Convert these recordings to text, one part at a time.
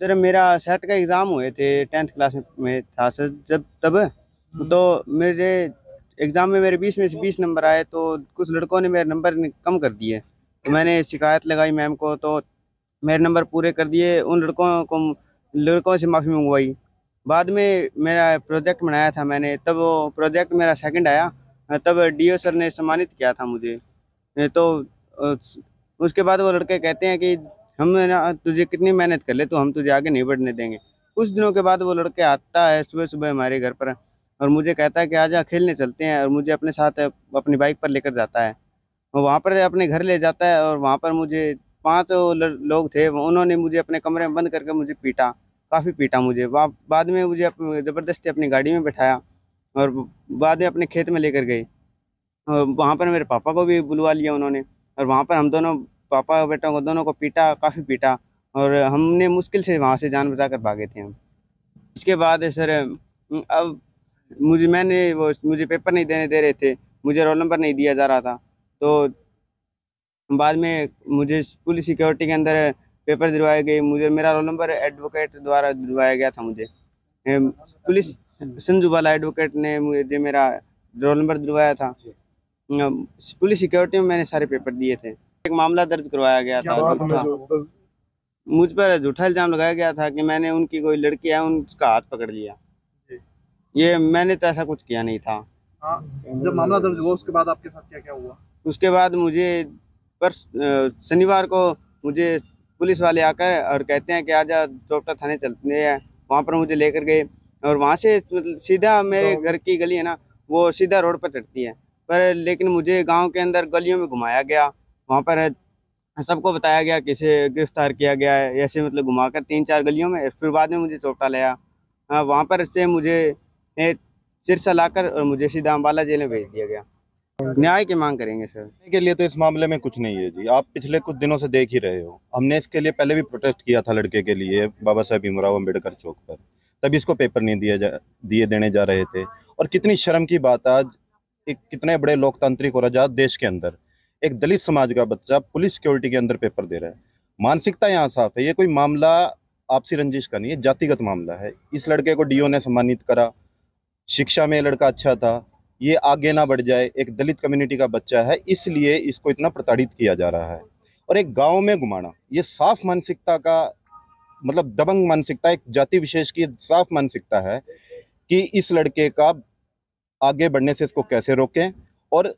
Sir मेरा set का exam हुए थे 10th क्लास में था सर जब तब तो मेरे एग्ज़ाम में मेरे 20 में से 20 नंबर आए तो कुछ लड़कों ने मेरे नंबर कम कर दिए। तो मैंने शिकायत लगाई मैम को तो मेरे नंबर पूरे कर दिए। उन लड़कों से माफ़ी मंगवाई। बाद में मेरा प्रोजेक्ट बनाया था मैंने, तब वो प्रोजेक्ट मेरा सेकंड आया। तब डीओ सर ने सम्मानित किया था मुझे। तो अ, उसके बाद वो लड़के कहते हैं कि हम ना तुझे कितनी मेहनत कर ले तो हम तुझे आगे नहीं बढ़ने देंगे। कुछ दिनों के बाद वो लड़के आता है सुबह सुबह हमारे घर पर और मुझे कहता है कि आजा खेलने चलते हैं, और मुझे अपने साथ अपनी बाइक पर लेकर जाता है। वो वहाँ पर अपने घर ले जाता है और वहाँ पर मुझे 5 लोग थे, उन्होंने मुझे अपने कमरे में बंद करके मुझे पीटा, काफ़ी पीटा मुझे। बाद में मुझे ज़बरदस्ती अपनी गाड़ी में बैठाया और बाद में अपने खेत में लेकर गए। वहाँ पर मेरे पापा को भी बुलवा लिया उन्होंने, और वहाँ पर हम दोनों पापा बेटों को दोनों को पीटा, काफ़ी पीटा, और हमने मुश्किल से वहाँ से जान बचा कर भागे थे हम। उसके बाद सर अब मुझे पेपर नहीं देने दे रहे थे, मुझे रोल नंबर नहीं दिया जा रहा था। तो बाद में मुझे पुलिस सिक्योरिटी के अंदर पेपर दिलवाए गए, मुझे मेरा रोल नंबर एडवोकेट द्वारा दिलवाया गया था मुझे। पुलिस संजू बाला एडवोकेट ने मुझे मेरा रोल नंबर दिलवाया था। पुलिस सिक्योरिटी में मैंने सारे पेपर दिए थे। एक मामला दर्ज करवाया गया था झूठा, मुझ पर झूठा इल्जाम लगाया गया था कि मैंने उनकी कोई लड़की है उनका हाथ पकड़ लिया। ये मैंने तो ऐसा कुछ किया नहीं था। हाँ, जब मामला दर्ज हुआ उसके बाद आपके साथ क्या क्या हुआ? उसके बाद मुझे शनिवार को मुझे पुलिस वाले आकर और कहते हैं कि आजा चौपटा थाने चलते हैं। वहाँ पर मुझे लेकर गए और वहाँ से सीधा मेरे घर की गली है ना, वो सीधा रोड पर चढ़ती है, पर लेकिन मुझे गांव के अंदर गलियों में घुमाया गया। वहाँ पर सबको बताया गया कि इसे गिरफ्तार किया गया है, ऐसे मतलब घुमाकर 3-4 गलियों में, फिर बाद में मुझे चौपटा लिया। वहाँ पर से मुझे सिरसा लाकर और मुझे सीधा अम्बाला जेल में भेज दिया गया। न्याय की मांग करेंगे सर। के लिए तो इस मामले में कुछ नहीं है जी, आप पिछले कुछ दिनों से देख ही रहे हो। हमने इसके लिए पहले भी प्रोटेस्ट किया था लड़के के लिए बाबा साहेब भीमराव अम्बेडकर चौक पर, तभी इसको पेपर नहीं दिए देने जा रहे थे। और कितनी शर्म की बात, आज एक कितने बड़े लोकतांत्रिक और आज़ाद देश के अंदर एक दलित समाज का बच्चा पुलिस सिक्योरिटी के अंदर पेपर दे रहा है। मानसिकता यहाँ साफ है, ये कोई मामला आपसी रंजिश का नहीं है, जातिगत मामला है। इस लड़के को डीओ ने सम्मानित करा, शिक्षा में लड़का अच्छा था, ये आगे ना बढ़ जाए, एक दलित कम्युनिटी का बच्चा है, इसलिए इसको इतना प्रताड़ित किया जा रहा है। और एक गांव में घुमाना, ये साफ मानसिकता का मतलब दबंग मानसिकता, एक जाति विशेष की साफ मानसिकता है कि इस लड़के का आगे बढ़ने से इसको कैसे रोकें। और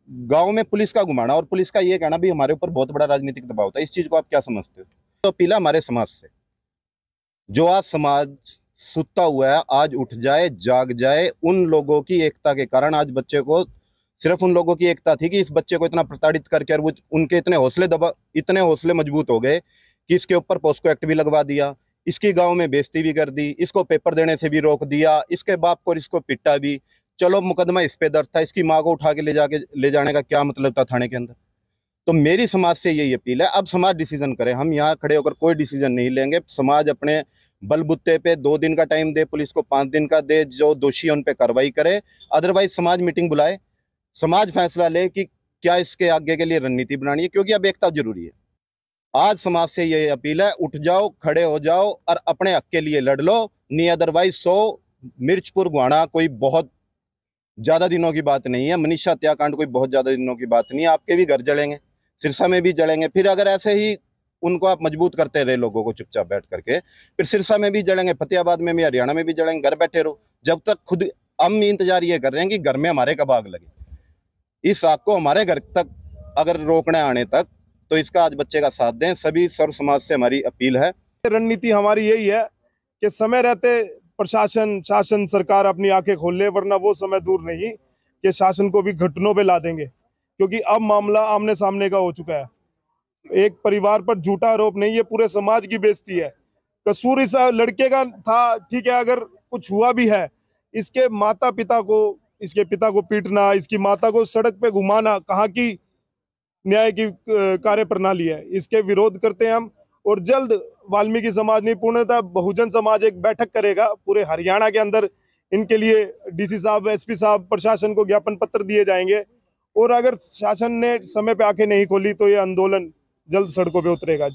गांव में पुलिस का घुमाना और पुलिस का ये कहना भी हमारे ऊपर बहुत बड़ा राजनीतिक दबाव था। इस चीज को आप क्या समझते हो? तो अपील हमारे समाज से, जो आज समाज सुता हुआ है आज उठ जाए, जाग जाए। उन लोगों की एकता के कारण आज बच्चे को, सिर्फ उन लोगों की एकता थी कि इस बच्चे को इतना प्रताड़ित करके, और वो उनके इतने हौसले मजबूत हो गए कि इसके ऊपर पॉस्को एक्ट भी लगवा दिया, इसकी गांव में बेइज्जती भी कर दी, इसको पेपर देने से भी रोक दिया, इसके बाप को इसको पिटा भी। चलो मुकदमा इस पे दर्ज था, इसकी माँ को उठा के ले जाने का क्या मतलब था थाने के अंदर? तो मेरी समाज से यही अपील है, अब समाज डिसीजन करे, हम यहाँ खड़े होकर कोई डिसीजन नहीं लेंगे। समाज अपने बलबुत्ते पे 2 दिन का टाइम दे, पुलिस को 5 दिन का दे, जो दोषी है उन पे कार्रवाई करे। अदरवाइज समाज मीटिंग बुलाए, समाज फैसला ले कि क्या इसके आगे के लिए रणनीति बनानी है, क्योंकि अब एकता जरूरी है। आज समाज से ये अपील है, उठ जाओ, खड़े हो जाओ और अपने हक के लिए लड़ लो, नहीं अदरवाइज 100 मिर्चपुर गुहाना कोई बहुत ज्यादा दिनों की बात नहीं है, मनीषा हत्याकांड कोई बहुत ज्यादा दिनों की बात नहीं है। आपके भी घर जलेंगे, सिरसा में भी जलेंगे, फिर अगर ऐसे ही उनको आप मजबूत करते रहे लोगों को चुपचाप बैठ करके, फिर सिरसा में भी जलेंगे, फतेहाबाद में भी, हरियाणा में भी जलेंगे। घर बैठे रहो, जब तक खुद हम इंतजार ये कर रहे हैं कि घर में हमारे कब आग लगे। इस आग को हमारे घर तक अगर रोकना है आने तक, तो इसका आज बच्चे का साथ दें। सभी सर्व समाज से हमारी अपील है। रणनीति हमारी यही है कि समय रहते प्रशासन, शासन, सरकार अपनी आंखें खोल ले, वरना वो समय दूर नहीं कि शासन को भी घुटनों पे ला देंगे। क्योंकि अब मामला आमने सामने का हो चुका है। एक परिवार पर झूठा आरोप नहीं, ये पूरे समाज की बेइज्जती है। कसूर इस लड़के का था, ठीक है, अगर कुछ हुआ भी है, इसके माता पिता को, इसके पिता को पीटना, इसकी माता को सड़क पे घुमाना कहाँ की न्याय की कार्य प्रणाली है? इसके विरोध करते हैं हम। और जल्द वाल्मीकि समाज नहीं, पूर्णतः बहुजन समाज एक बैठक करेगा पूरे हरियाणा के अंदर। इनके लिए डीसी साहब, एसपी साहब, प्रशासन को ज्ञापन पत्र दिए जाएंगे। और अगर शासन ने समय पे आंखें नहीं खोली तो ये आंदोलन जल्द सड़कों पे उतरेगा।